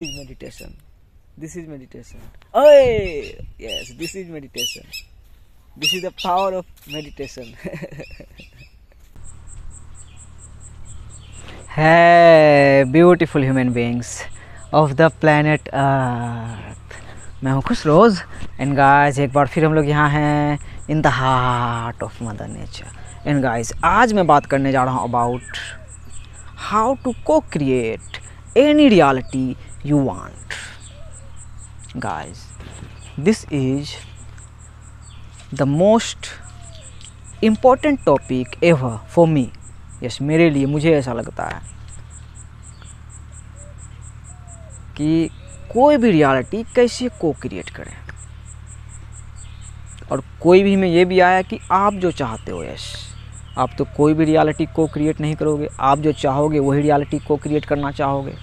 is meditation. This is meditation. Oh yes, this is meditation. This is the power of meditation. Hey, beautiful human beings of the planet Earth. मैं हूँ खुश रोज and guys एक बार फिर हम लोग यहाँ हैं in the heart of mother nature. And guys आज मैं बात करने जा रहा हूँ अबाउट हाउ टू को create any reality you want. Guys, this is the most important topic ever for me. Yes, मेरे लिए मुझे ऐसा लगता है कि कोई भी रियलिटी कैसे को क्रिएट करें। और कोई भी में ये भी आया कि आप जो चाहते हो, यस, आप तो कोई भी रियलिटी को क्रिएट नहीं करोगे, आप जो चाहोगे वही रियलिटी को क्रिएट करना चाहोगे।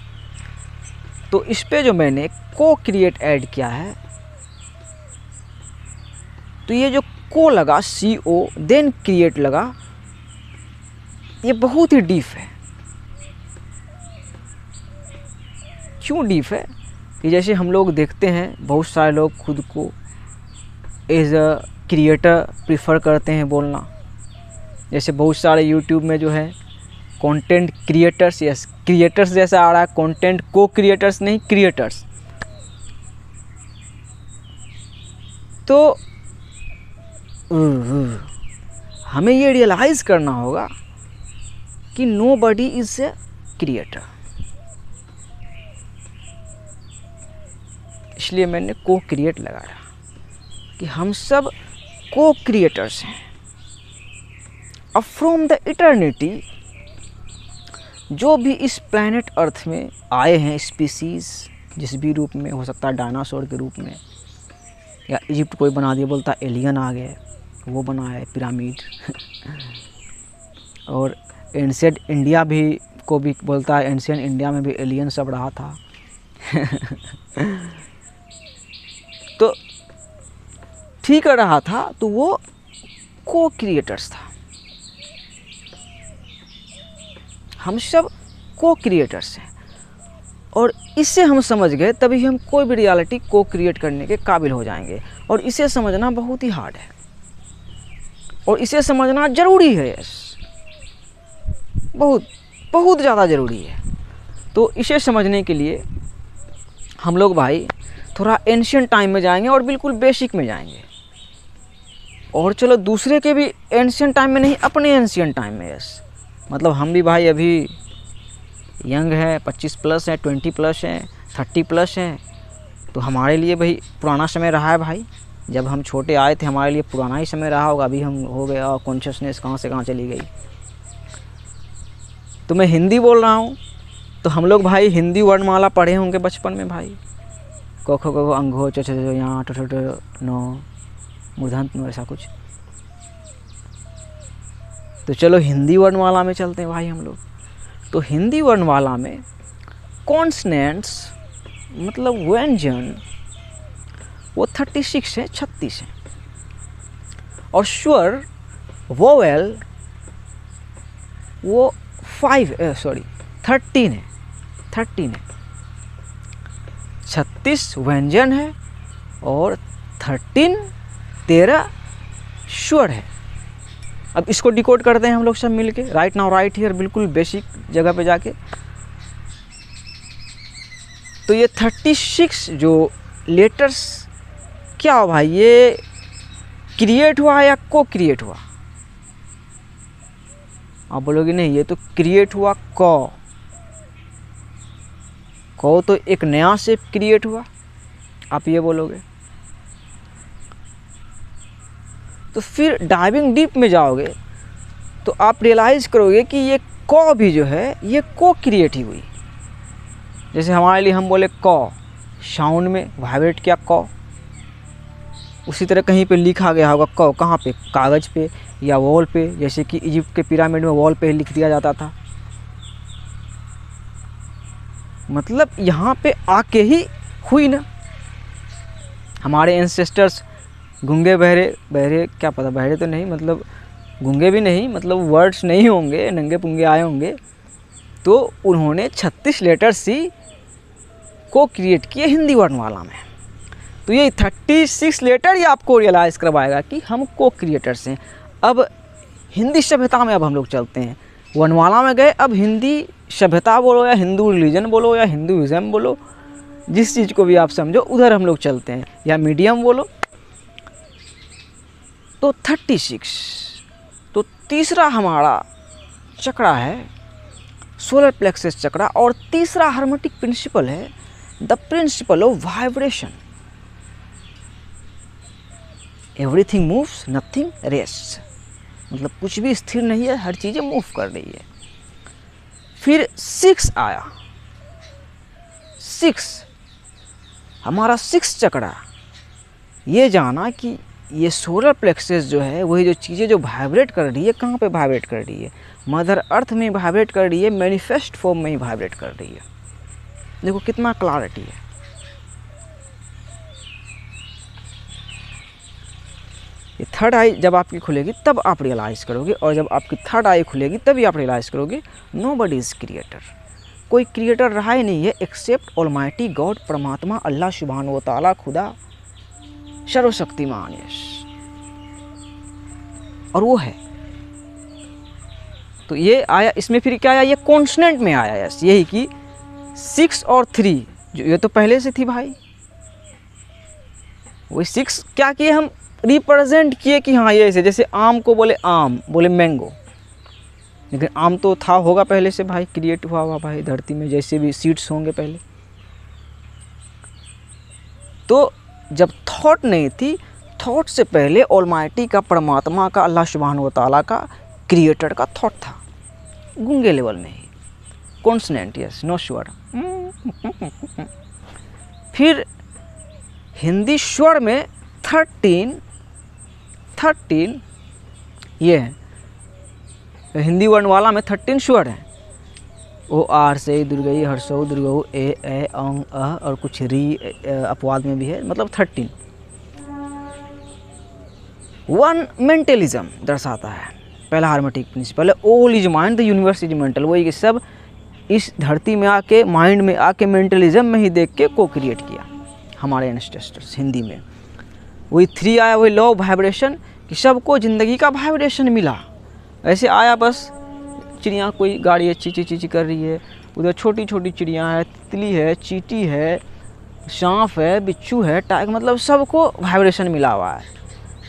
तो इस पे जो मैंने को क्रिएट ऐड किया है, तो ये जो को लगा CO देन क्रिएट लगा, ये बहुत ही डीप है। क्यों डीप है कि जैसे हम लोग देखते हैं बहुत सारे लोग खुद को एज अ क्रिएटर प्रीफर करते हैं बोलना। जैसे बहुत सारे यूट्यूब में जो है कंटेंट क्रिएटर्स, यस क्रिएटर्स जैसा आ रहा है, कंटेंट को क्रिएटर्स नहीं क्रिएटर्स। तो हमें ये रियलाइज करना होगा कि नोबडी इज ए क्रिएटर। इसलिए मैंने को क्रिएट लगाया कि हम सब को क्रिएटर्स हैं। अब फ्रॉम द इटर्निटी जो भी इस प्लैनेट अर्थ में आए हैं स्पीसीज़, जिस भी रूप में हो सकता है, डायनासोर के रूप में, या इजिप्ट कोई बना दिया बोलता एलियन आ गए, वो बना है पिरामिड। और एंशिएंट इंडिया भी को भी बोलता है एंशिएंट इंडिया में भी एलियन सब रहा था। तो ठीक रहा था, तो वो को क्रिएटर्स था। हम सब को क्रिएटर्स हैं और इससे हम समझ गए तभी हम कोई भी रियलिटी को क्रिएट करने के काबिल हो जाएंगे। और इसे समझना बहुत ही हार्ड है और इसे समझना ज़रूरी है, यस, बहुत बहुत ज़्यादा ज़रूरी है। तो इसे समझने के लिए हम लोग भाई थोड़ा एंशिएंट टाइम में जाएंगे और बिल्कुल बेसिक में जाएंगे। और चलो दूसरे के भी एंशिएंट टाइम में नहीं, अपने एंशिएंट टाइम में, यस। मतलब हम भी भाई अभी यंग है, 25 प्लस है, 20 प्लस है, 30 प्लस है। तो हमारे लिए भाई पुराना समय रहा है भाई। जब हम छोटे आए थे हमारे लिए पुराना ही समय रहा होगा। अभी हम हो गया और कॉन्शियसनेस कहाँ से कहाँ चली गई। तो मैं हिंदी बोल रहा हूँ, तो हम लोग भाई हिंदी वर्णमाला पढ़े होंगे बचपन में भाई। क ख ग घ अंघो च छ यहाँ ट ठ नो मूर्धन्य नो, ऐसा कुछ। तो चलो हिंदी वर्णमाला में चलते हैं भाई हम लोग। तो हिंदी वर्णमाला में कॉन्सनेंट्स मतलब व्यंजन वो 36 है, 36 है। और स्वर वोवेल वो 13 है, 13 है। 36 व्यंजन है और 13 स्वर है। अब इसको डिकोड करते हैं हम लोग सब मिलके, राइट नाउ राइट हियर, बिल्कुल बेसिक जगह पे जाके। तो ये 36 जो लेटर्स क्या हो भाई, ये क्रिएट हुआ या को क्रिएट हुआ? आप बोलोगे नहीं, ये तो क्रिएट हुआ को तो एक नया शेप क्रिएट हुआ, आप ये बोलोगे। तो फिर डाइविंग डीप में जाओगे तो आप रियलाइज़ करोगे कि ये को भी जो है ये को क्रिएट ही हुई। जैसे हमारे लिए हम बोले को साउंड में वाइब्रेट किया को, उसी तरह कहीं पे लिखा गया होगा को, कहाँ पे, कागज़ पे या वॉल पे। जैसे कि इजिप्ट के पिरामिड में वॉल पे लिख दिया जाता था। मतलब यहाँ पे आके ही हुई ना। हमारे एंसेस्टर्स गूंगे बहरे क्या पता, बहरे तो नहीं, मतलब गूंगे भी नहीं, मतलब वर्ड्स नहीं होंगे, नंगे पुंगे आए होंगे। तो उन्होंने 36 लेटर्स ही को क्रिएट किए हिंदी वर्णमाला में। तो ये 36 लेटर ये आपको रियलाइज़ करवाएगा कि हम को क्रिएटर्स हैं। अब हिंदी सभ्यता में अब हम लोग चलते हैं, वर्णमाला में गए, अब हिंदी सभ्यता बोलो या हिंदू रिलीजन बोलो या हिंदुइज्म बोलो, जिस चीज़ को भी आप समझो उधर हम लोग चलते हैं, या मीडियम बोलो। तो 36, तो तीसरा हमारा चक्रा है सोलर प्लेक्सस चक्रा, और तीसरा हार्मोनिक प्रिंसिपल है the principle of vibration. Everything moves nothing rest, मतलब कुछ भी स्थिर नहीं है, हर चीज़ें मूव कर रही है। फिर 6 आया, 6 हमारा 6 चक्रा, ये जाना कि ये सोलर प्लेक्सस जो है वही जो चीज़ें जो वाइब्रेट कर रही है, कहाँ पे वाइब्रेट कर रही है, मदर अर्थ में वाइब्रेट कर रही है, मैनिफेस्ट फॉर्म में ही वाइब्रेट कर रही है। देखो कितना क्लैरिटी है। ये थर्ड आई जब आपकी खुलेगी तब आप रियलाइज़ करोगे, और जब आपकी थर्ड आई खुलेगी तभी आप रियलाइज़ करोगे नोबडी इज़ क्रिएटर, कोई क्रिएटर रहा ही नहीं है एक्सेप्ट ऑलमाइटी गॉड, परमात्मा अल्लाह सुब्हानहू व तआला, खुदा सर्वशक्तिमान, यस, और वो है। तो ये आया, इसमें फिर क्या आया, ये कॉन्सोनेंट में आया, यस, यही कि 6 और 3 जो ये तो पहले से थी भाई, वही 6 क्या किए हम रिप्रेजेंट किए कि हाँ ये ऐसे, जैसे आम को बोले आम, बोले मैंगो, लेकिन आम तो था होगा पहले से भाई, क्रिएट हुआ भाई धरती में, जैसे भी सीड्स होंगे पहले। तो जब थॉट नहीं थी, थॉट से पहले ऑलमाइटी का, परमात्मा का, अल्लाह सुब्हानहू व तआला का, क्रिएटर का थॉट था, गूंगे लेवल में ही, कॉन्सोनेंट, यस, नो स्वर। फिर हिंदी स्वर में 13 ये है, हिंदी वर्णमाला में 13 स्वर हैं, ओ आर से दुर्गई, हर्षो, दुर्गऊ, ए अंग, अ, और कुछ री अपवाद में भी है, मतलब 13। वन मेंटलिज्म दर्शाता है, पहला हार्मोनिक प्रिंसिपल है, all is mind the universe is mental, वही कि सब इस धरती में आके, माइंड में आके, मेंटलिज्म में ही देख के को क्रिएट किया हमारे एंसेस्टर्स। हिंदी में वही 3 आया, वही लॉ ऑफ वाइब्रेशन, कि सबको ज़िंदगी का वाइब्रेशन मिला। ऐसे आया बस, चिड़िया कोई गाड़ी है चीची चीची कर रही है, उधर छोटी छोटी चिड़िया है, तितली है, चींटी है, सांप है, बिच्छू है, टाइगर, मतलब सबको वाइब्रेशन मिला हुआ है,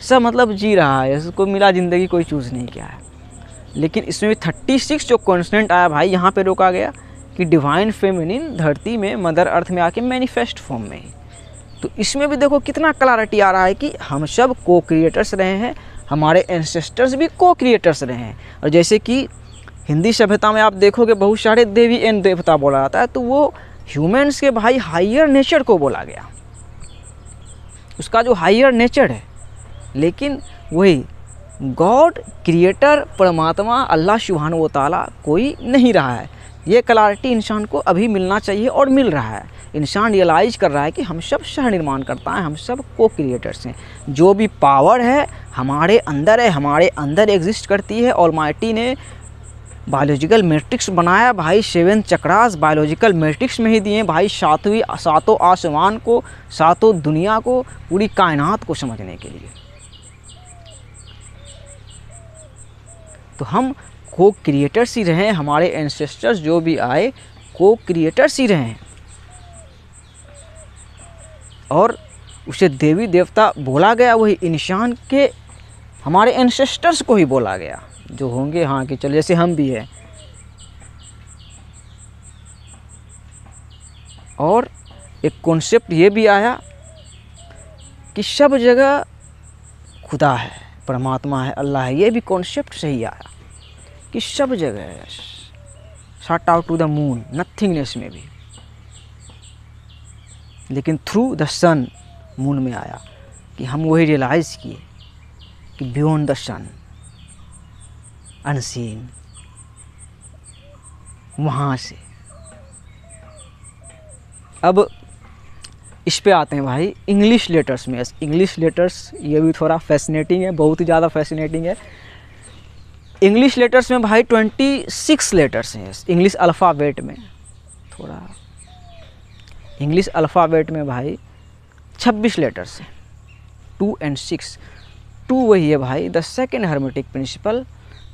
सब मतलब जी रहा है, इसको मिला ज़िंदगी, कोई चूज़ नहीं किया है। लेकिन इसमें 36 जो कॉन्स्टेंट आया भाई, यहाँ पे रोका गया कि डिवाइन फेमिनिन धरती में, मदर अर्थ में आके मैनिफेस्ट फॉर्म में ही। तो इसमें भी देखो कितना क्लैरिटी आ रहा है कि हम सब को क्रिएटर्स रहे हैं, हमारे एंसेस्टर्स भी को क्रिएटर्स रहे हैं। और जैसे कि हिंदी सभ्यता में आप देखोगे बहुत सारे देवी एंड देवता बोला जाता है, तो वो ह्यूमंस के भाई हायर नेचर को बोला गया, उसका जो हायर नेचर है। लेकिन वही गॉड, क्रिएटर, परमात्मा, अल्लाह सुब्हानहू व तआला कोई नहीं रहा है। ये क्लैरिटी इंसान को अभी मिलना चाहिए और मिल रहा है। इंसान रियलाइज़ कर रहा है कि हम सब सह निर्माण करता है, हम सब को क्रिएटर्स हैं। जो भी पावर है हमारे अंदर है, हमारे अंदर एग्जिस्ट करती है। ऑलमाइटी ने बायोलॉजिकल मैट्रिक्स बनाया भाई, 7 चक्रास बायोलॉजिकल मैट्रिक्स में ही दिए भाई, सातों आसमान को, सातों दुनिया को, पूरी कायनात को समझने के लिए। तो हम को क्रिएटर्स ही रहे, हमारे एंसेस्टर्स जो भी आए को क्रिएटर्स ही रहे, और उसे देवी देवता बोला गया, वही इंसान के हमारे एंसेस्टर्स को ही बोला गया जो होंगे। हाँ कि चलो जैसे हम भी हैं। और एक कॉन्सेप्ट ये भी आया कि सब जगह खुदा है, परमात्मा है, अल्लाह है। ये भी कॉन्सेप्ट सही आया कि सब जगह है, shout out to the moon, nothingness में भी। लेकिन थ्रू द सन मून में आया कि हम वही रियलाइज़ किए कि बियॉन्ड द सन, अनसीन, वहाँ से। अब इस पे आते हैं भाई इंग्लिश लेटर्स में। इंग्लिश लेटर्स ये भी थोड़ा फैसिनेटिंग है, बहुत ही ज़्यादा फैसिनेटिंग है। इंग्लिश लेटर्स में भाई 26 लेटर्स हैं इंग्लिश अल्फ़ाबेट में। थोड़ा इंग्लिश अल्फ़ाबेट में भाई 26 लेटर्स हैं, 2 and 6। 2 वही है भाई the second hermetic principle,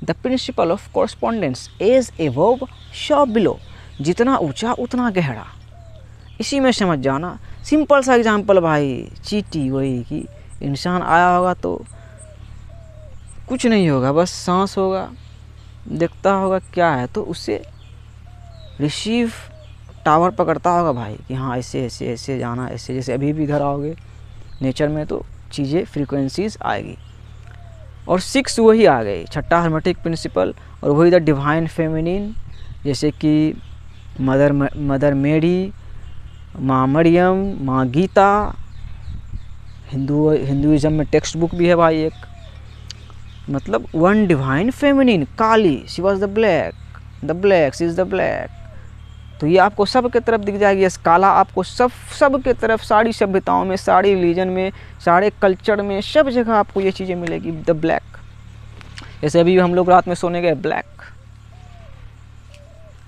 the principle of correspondence, as above so below, जितना ऊंचा उतना गहरा। इसी में समझ जाना। सिंपल सा एग्जांपल भाई, चींटी, वही कि इंसान आया होगा तो कुछ नहीं होगा, बस सांस होगा, देखता होगा क्या है, तो उससे रिसीव टावर पकड़ता होगा भाई कि हाँ ऐसे ऐसे ऐसे जाना, ऐसे जैसे अभी भी इधर आओगे नेचर में तो चीज़ें फ्रीक्वेंसीज आएगी। और 6 वही आ गई, छठा हर्मेटिक प्रिंसिपल, और वही द डिवाइन फेमिनिन, जैसे कि मदर मेरी, माँ मरियम, माँ गीता। हिंदुइज्म में टेक्स्ट बुक भी है भाई एक, मतलब one divine feminine, Kali, she was the black, she is the black. तो ये आपको सब के तरफ दिख जाएगी। यस, काला आपको सब के तरफ, सारी सभ्यताओं में, सारी रिलीजन में, सारे कल्चर में, सब जगह आपको ये चीज़ें मिलेगी, द ब्लैक। जैसे अभी हम लोग रात में सोने गए, ब्लैक।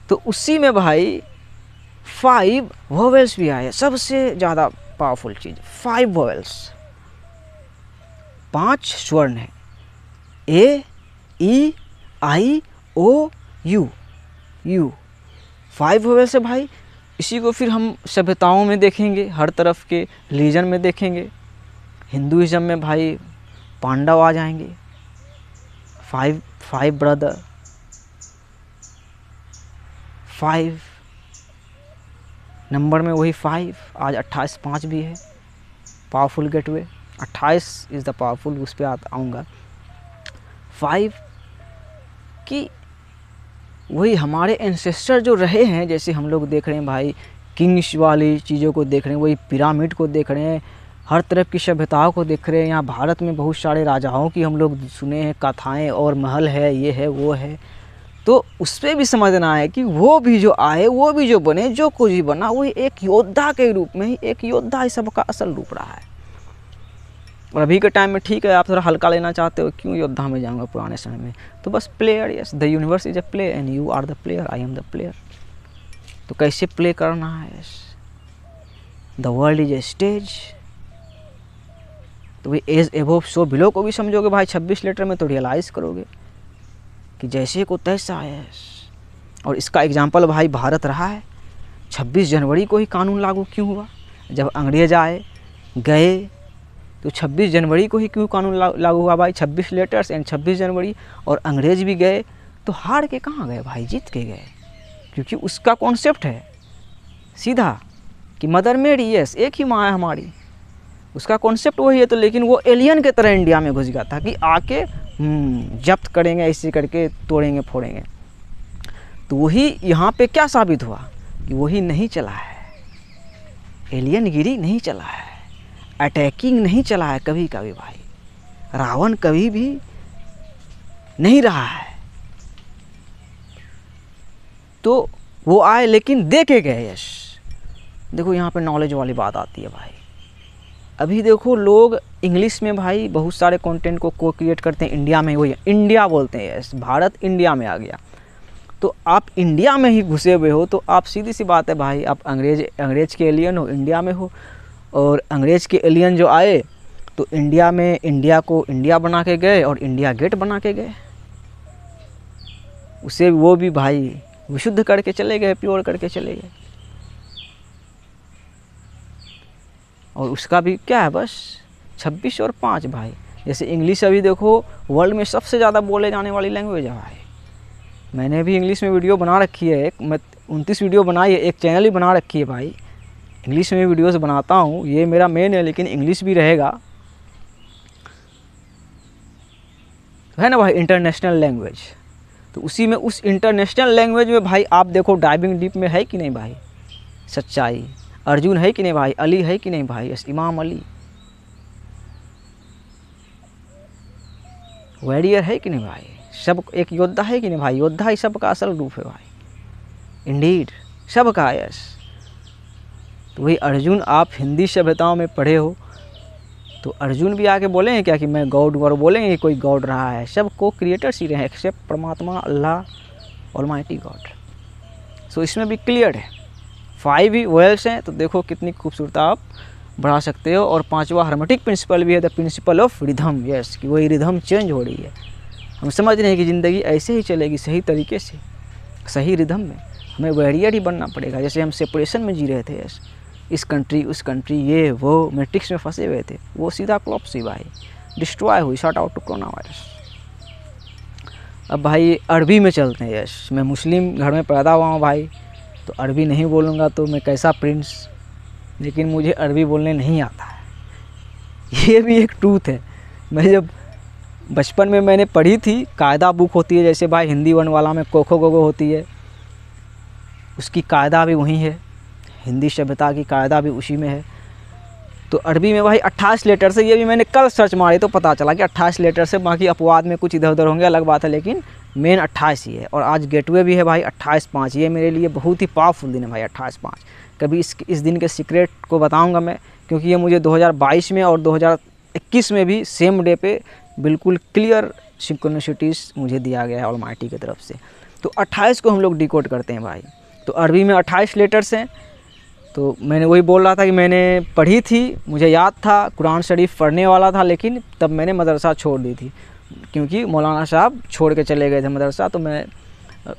तो उसी में भाई 5 वोवेल्स भी आए, सबसे ज़्यादा पावरफुल चीज़, 5 वोवेल्स, 5 स्वर्ण है, ए, ई, आई, ओ, यू, 5 वोवेल्स है भाई। इसी को फिर हम सभ्यताओं में देखेंगे, हर तरफ के रिलीजन में देखेंगे। हिंदुइज्म में भाई पांडव आ जाएंगे, 5 ब्रदर, 5 नंबर में वही 5। आज 28 5 भी है, powerful gateway, 28 is the powerful, उस पर आऊँगा। 5 कि वही हमारे एंसेस्टर जो रहे हैं, जैसे हम लोग देख रहे हैं भाई किंग्स वाली चीज़ों को देख रहे हैं, वही पिरामिड को देख रहे हैं, हर तरफ की सभ्यताओं को देख रहे हैं। यहाँ भारत में बहुत सारे राजाओं की हम लोग सुने हैं कथाएं, और महल है, ये है, वो है। तो उस पर भी समझना है कि वो भी जो आए, वो भी जो बने, जो कुछ भी बना, वही एक योद्धा के रूप में ही, एक योद्धा ही सबका असल रूप रहा है। और अभी के टाइम में ठीक है, आप थोड़ा हल्का लेना चाहते हो, क्यों योद्धा में जाऊंगा पुराने समय में, तो बस player. Yes, the universe is a play and you are the player, I am the player. तो कैसे प्ले करना है, the world is a stage. तो भाई एज एबव सो बिलो को भी समझोगे भाई 26 लेटर में, तो रियलाइज़ करोगे कि जैसे को तैसा है। और इसका एग्जाम्पल भाई भारत रहा है। 26 जनवरी को ही कानून लागू क्यों हुआ? जब अंग्रेज आए गए तो 26 जनवरी को ही क्यों कानून लागू हुआ भाई? 26 लेटर्स एंड 26 जनवरी। और अंग्रेज भी गए तो हार के कहाँ गए भाई, जीत के गए, क्योंकि उसका कॉन्सेप्ट है सीधा कि मदर मेरी, यस, एक ही माँ है हमारी, उसका कॉन्सेप्ट वही है। तो लेकिन वो एलियन के तरह इंडिया में घुस गया था कि आके जब्त करेंगे, ऐसे करके तोड़ेंगे फोड़ेंगे। तो वही यहाँ पे क्या साबित हुआ कि वही नहीं चला है, एलियनगिरी नहीं चला है, अटैकिंग नहीं चला है कभी कभी भाई, रावण कभी भी नहीं रहा है। तो वो आए लेकिन दे के गए। यश, देखो यहाँ पे नॉलेज वाली बात आती है भाई। अभी देखो लोग इंग्लिश में भाई बहुत सारे कंटेंट को क्रिएट करते हैं, इंडिया में वही इंडिया बोलते हैं। यस, भारत इंडिया में आ गया। तो आप इंडिया में ही घुसे हुए हो, तो आप सीधी सी बात है भाई, आप अंग्रेज के एलियन हो, इंडिया में हो। और अंग्रेज के एलियन जो आए तो इंडिया में इंडिया को इंडिया बना के गए और इंडिया गेट बना के गए। उसे वो भी भाई विशुद्ध करके चले गए, प्योर करके चले गए। और उसका भी क्या है, बस 26 और 5 भाई। जैसे इंग्लिश अभी देखो वर्ल्ड में सबसे ज़्यादा बोले जाने वाली लैंग्वेज है भाई। मैंने भी इंग्लिश में वीडियो बना रखी है, मैं 29 वीडियो बनाई है, एक चैनल ही बना रखी है भाई। इंग्लिश में वीडियोस बनाता हूँ, ये मेरा मेन है, लेकिन इंग्लिश भी रहेगा, तो है ना भाई, इंटरनेशनल लैंग्वेज। तो उसी में, उस इंटरनेशनल लैंग्वेज में भाई आप देखो डाइविंग डीप में है कि नहीं भाई सच्चाई, अर्जुन है कि नहीं भाई, अली है कि नहीं भाई, इमाम अली, वॉरियर है कि नहीं भाई, सब एक योद्धा है कि नहीं भाई, योद्धा ही सबका असल रूप है भाई, इंडीड सबका। यस, तो वही अर्जुन, आप हिंदी सभ्यताओं में पढ़े हो, तो अर्जुन भी आके बोले हैं क्या कि मैं गॉड, और बोलेंगे कि कोई गॉड रहा है? सब को क्रिएटर्स ही रहे एक्सेप्ट परमात्मा, अल्लाह, ऑलमाइटी गॉड। सो इसमें भी क्लियर है 5 ही वोवेल्स हैं, तो देखो कितनी खूबसूरत आप बढ़ा सकते हो। और 5वां हार्मोनिक प्रिंसिपल भी है, the principle of rhythm. Yes, कि वही रिदम चेंज हो रही है। हम समझ रहे हैं कि ज़िंदगी ऐसे ही चलेगी, सही तरीके से, सही रिदम में। हमें वैरियर ही बनना पड़ेगा। जैसे हम सेपरेशन में जी रहे थे, यस, इस कंट्री उस कंट्री, ये वो मैट्रिक्स में फंसे हुए थे, वो सीधा क्लॉप्स ही भाई डिस्ट्रॉय हुई, shout out to corona virus. अब भाई अरबी में चलते हैं। यस, मैं मुस्लिम घर में पैदा हुआ हूँ भाई, तो अरबी नहीं बोलूँगा तो मैं कैसा प्रिंस। लेकिन मुझे अरबी बोलने नहीं आता है, ये भी एक ट्रूथ है। मैं जब बचपन में मैंने पढ़ी थी, कायदा बुक होती है जैसे भाई हिंदी वन वाला में कोखो गोगो होती है, उसकी कायदा भी वही है, हिंदी सभ्यता की कायदा भी उसी में है। तो अरबी में भाई 28 लेटर से, ये भी मैंने कल सर्च मारे तो पता चला कि 28 लेटर से, बाकी अपवाद में कुछ इधर उधर होंगे अलग बात है, लेकिन मेन 28 ही है। और आज गेटवे भी है भाई 28/5। ये मेरे लिए बहुत ही पावरफुल दिन है भाई 28/5। कभी इस दिन के सीक्रेट को बताऊंगा मैं, क्योंकि ये मुझे 2022 में और 2021 में भी सेम डे पे बिल्कुल क्लियर सिंक्रोनिसिटीज़ मुझे दिया गया है ऑलमाइटी की तरफ से। तो 28 को हम लोग डिकोड करते हैं भाई। तो अरबी में 28 लेटर्स हैं। तो मैंने वही बोल रहा था कि मैंने पढ़ी थी, मुझे याद था, कुरान शरीफ पढ़ने वाला था, लेकिन तब मैंने मदरसा छोड़ दी थी, क्योंकि मौलाना साहब छोड़ के चले गए थे मदरसा। तो मैं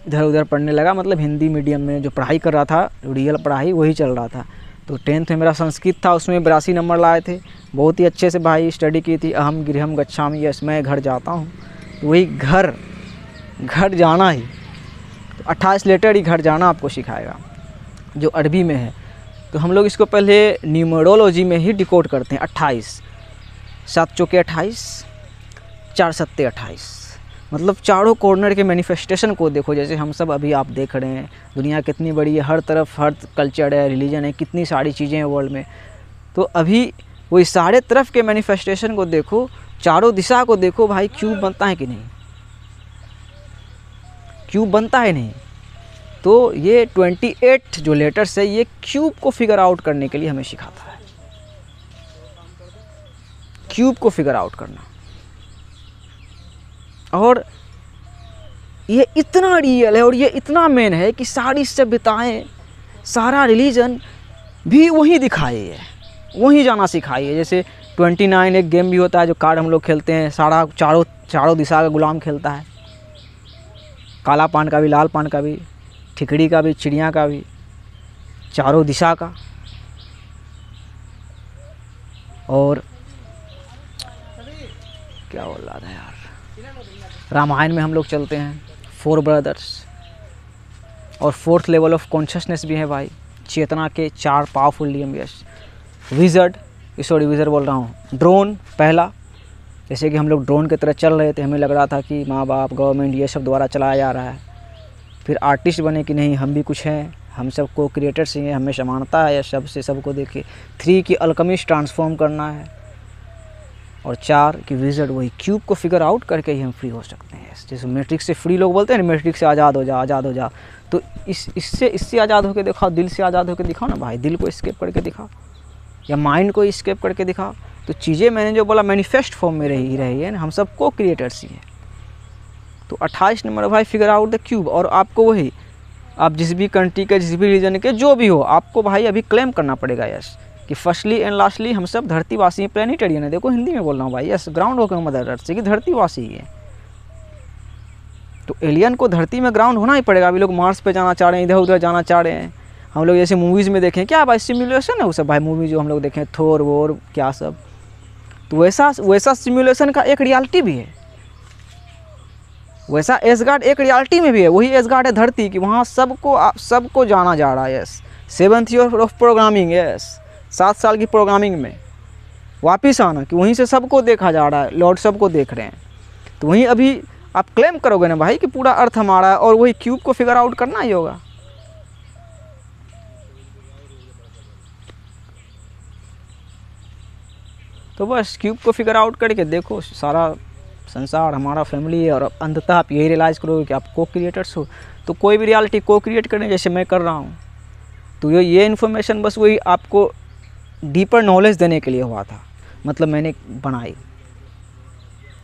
इधर उधर पढ़ने लगा, मतलब हिंदी मीडियम में जो पढ़ाई कर रहा था, रियल पढ़ाई वही चल रहा था। तो 10th में मेरा संस्कृत था, उसमें 82 नंबर लाए थे, बहुत ही अच्छे से भाई स्टडी की थी। अहम गृहम गच्छामि, यस, मैं घर जाता हूँ। तो वही घर जाना ही, तो 28 लेटर ही घर जाना आपको सिखाएगा जो अरबी में है। तो हम लोग इसको पहले न्यूमरोलॉजी में ही डिकोड करते हैं। 28, 7 चौके 28, 4 सत्ते 28, मतलब चारों कॉर्नर के मैनिफेस्टेशन को देखो। जैसे हम सब अभी आप देख रहे हैं, दुनिया कितनी बड़ी है, हर तरफ हर कल्चर है, रिलीजन है, कितनी सारी चीज़ें हैं वर्ल्ड में। तो अभी वही सारे तरफ के मैनिफेस्टेशन को देखो, चारों दिशा को देखो भाई, क्यूब बनता है कि नहीं, क्यूब बनता है नहीं। तो ये 28 जो लेटर्स है, ये क्यूब को फिगर आउट करने के लिए हमें सिखाता है, क्यूब को फिगर आउट करना। और ये इतना रियल है और ये इतना मेन है कि सारी सभ्यताएं, सारा रिलीजन भी वही दिखाई है, वही जाना सिखाई है। जैसे 29 एक गेम भी होता है जो कार्ड हम लोग खेलते हैं, सारा चारों दिशा का गुलाम खेलता है, काला पान का भी, लाल पान का भी, ठिकड़ी का भी, चिड़िया का भी, चारों दिशा का। और क्या बोल रहा था यार, रामायण में हम लोग चलते हैं, 4 ब्रदर्स, और 4th लेवल ऑफ कॉन्शियसनेस भी है भाई, चेतना के 4 पावरफुल नियम। यस, विजर्ड बोल रहा हूँ, ड्रोन पहला, जैसे कि हम लोग ड्रोन की तरह चल रहे थे, हमें लग रहा था कि माँ बाप, गवर्नमेंट, ये सब द्वारा चलाया जा रहा है। फिर आर्टिस्ट बने कि नहीं, हम भी कुछ हैं, हम सब को क्रिएटर्स ही हैं, हमें समानता है सब से, सबको देखे। 3 की अल्केमिस्ट ट्रांसफॉर्म करना है। और 4 की विजर्ड, वही क्यूब को फिगर आउट करके ही हम फ्री हो सकते हैं। जैसे मैट्रिक्स से फ्री लोग बोलते हैं ना, मैट्रिक्स से आज़ाद हो जा, आज़ाद हो जा। तो इससे आज़ाद होकर दिखाओ, दिल से आज़ाद होकर दिखाओ ना भाई, दिल को स्केप करके दिखाओ, या माइंड को स्केप करके दिखाओ। तो चीज़ें मैंने जो बोला मैनिफेस्ट फॉर्म में रही है ना, हम सब को क्रिएटर्स ही हैं। तो 28 नंबर भाई, फिगर आउट द क्यूब। और आपको वही, आप जिस भी कंट्री के, जिस भी रीजन के, जो भी हो, आपको भाई अभी क्लेम करना पड़ेगा यस, कि फर्स्टली एंड लास्टली हम सब धरतीवासी हैं, प्लैनेटेरियन है। देखो हिंदी में बोल रहा हूँ भाई, यस, ग्राउंड होकर मदर अर्थ से, कि धरतीवासी ही है। तो एलियन को धरती में ग्राउंड होना ही पड़ेगा। अभी लोग मार्स पे जाना चाह रहे हैं, इधर उधर जाना चाह रहे हैं। हम लोग जैसे मूवीज़ में देखें, क्या भाई सिमुलेशन है वो सब भाई, मूवी जो हम लोग देखें, थोर वोर क्या सब, तो वैसा सिमुलेशन का एक रियलिटी भी है, वैसा एसगार्ड एक रियलिटी में भी है। वही एसगार्ड है धरती की, वहाँ सबको जाना जा रहा है। Yes, 7th year of programming, yes, 7 साल की प्रोग्रामिंग में वापस आना, कि वहीं से सबको देखा जा रहा है, लॉर्ड सबको देख रहे हैं। तो वहीं अभी आप क्लेम करोगे ना भाई कि पूरा अर्थ हमारा है, और वही क्यूब को फिगर आउट करना ही होगा। तो बस क्यूब को फिगर आउट करके देखो, सारा संसार हमारा फैमिली है, और अंततः आप यही रियलाइज़ करोगे कि आप को क्रिएटर्स हो। तो कोई भी रियलिटी को क्रिएट करने, जैसे मैं कर रहा हूँ, तो ये इन्फॉर्मेशन बस वही आपको डीपर नॉलेज देने के लिए हुआ था। मतलब मैंने बनाई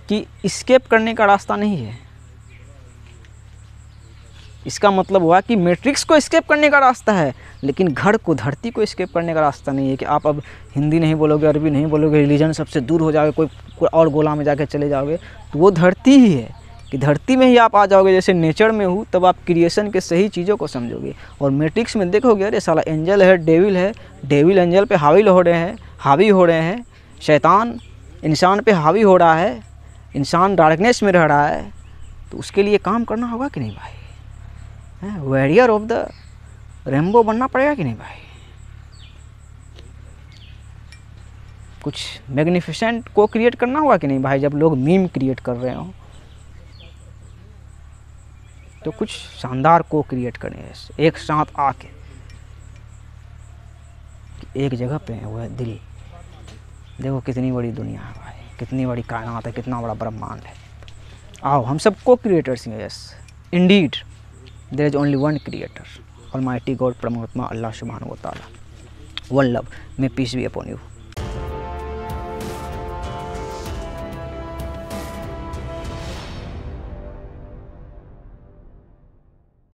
कि स्केप करने का रास्ता नहीं है, इसका मतलब हुआ कि मैट्रिक्स को एस्केप करने का रास्ता है, लेकिन घर को, धरती को एस्केप करने का रास्ता नहीं है कि आप अब हिंदी नहीं बोलोगे, अरबी नहीं बोलोगे, रिलीजन सबसे दूर हो जाओगे, कोई और गोला में जाके चले जाओगे। तो वो धरती ही है कि धरती में ही आप आ जाओगे, जैसे नेचर में हूँ, तब आप क्रिएशन के सही चीज़ों को समझोगे। और मैट्रिक्स में देखोगे अरे साला एंजल है, डेविल एंजल पे हावी हो रहे हैं, शैतान इंसान पे हावी हो रहा है, इंसान डार्कनेस में रह रहा है, तो उसके लिए काम करना होगा कि नहीं भाई? वॉरियर ऑफ द रेनबो बनना पड़ेगा कि नहीं भाई? कुछ मैग्निफिसेंट को क्रिएट करना होगा कि नहीं भाई? जब लोग मीम क्रिएट कर रहे हो तो कुछ शानदार को क्रिएट करें एक साथ आके। एक जगह पे है वो है दिल। देखो कितनी बड़ी दुनिया है भाई, कितनी बड़ी कायनात है, कितना बड़ा ब्रह्मांड है। आओ हम सब को क्रिएटर्स हैं। Yes indeed there is only one creator, almighty God, परमात्मा अल्लाह सुब्हानहू व तआला। One love, may peace be upon you.